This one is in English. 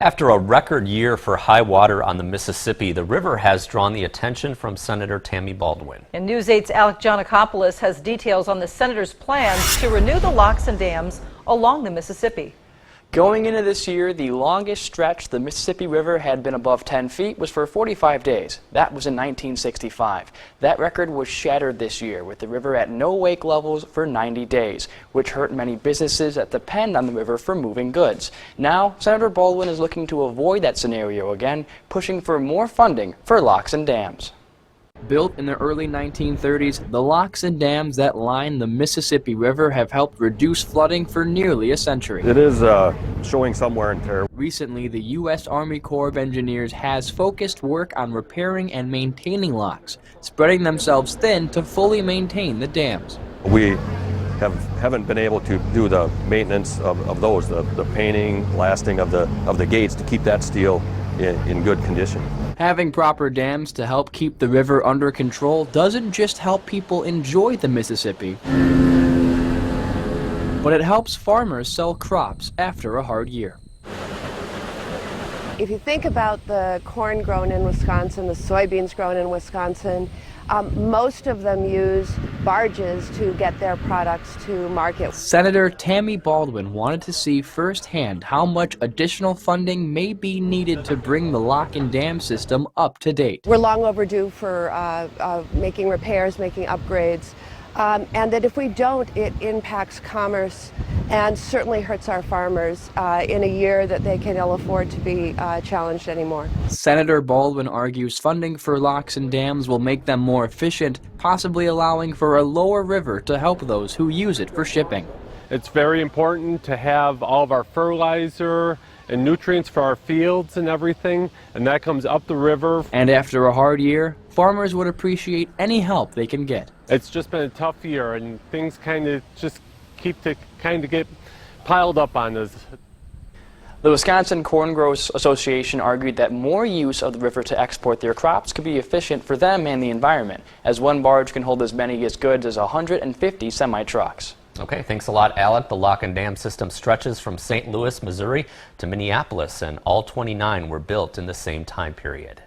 After a record year for high water on the Mississippi, the river has drawn the attention from Senator Tammy Baldwin. And News 8's Alec Giannakopoulos has details on the senator's plans to renew the locks and dams along the Mississippi. Going into this year, the longest stretch the Mississippi River had been above 10 feet was for 45 days. That was in 1965. That record was shattered this year, with the river at no wake levels for 90 days, which hurt many businesses that depend on the river for moving goods. Now, Senator Baldwin is looking to avoid that scenario again, pushing for more funding for locks and dams. Built in the early 1930s, the locks and dams that line the Mississippi River have helped reduce flooding for nearly a century. It is showing some wear and tear. Recently, the U.S. Army Corps of Engineers has focused work on repairing and maintaining locks, spreading themselves thin to fully maintain the dams. We haven't been able to do the maintenance of those, the painting, blasting of the gates to keep that steel in good condition. Having proper dams to help keep the river under control doesn't just help people enjoy the Mississippi, but it helps farmers sell crops after a hard year. If you think about the corn grown in Wisconsin, the soybeans grown in Wisconsin, most of them use barges to get their products to market. Senator Tammy Baldwin wanted to see firsthand how much additional funding may be needed to bring the lock and dam system up to date. We're long overdue for making repairs, making upgrades, and that if we don't, it impacts commerce and certainly hurts our farmers in a year that they can ill afford to be challenged anymore. Senator Baldwin argues funding for locks and dams will make them more efficient, possibly allowing for a lower river to help those who use it for shipping. It's very important to have all of our fertilizer and nutrients for our fields and everything, and that comes up the river. And after a hard year, farmers would appreciate any help they can get. It's just been a tough year, and things kind of just get piled up on us. The Wisconsin Corn Growers Association argued that more use of the river to export their crops could be efficient for them and the environment, as one barge can hold as many goods as 150 semi-trucks. Okay, thanks a lot, Alec. The lock and dam system stretches from St. Louis, Missouri to Minneapolis, and all 29 were built in the same time period.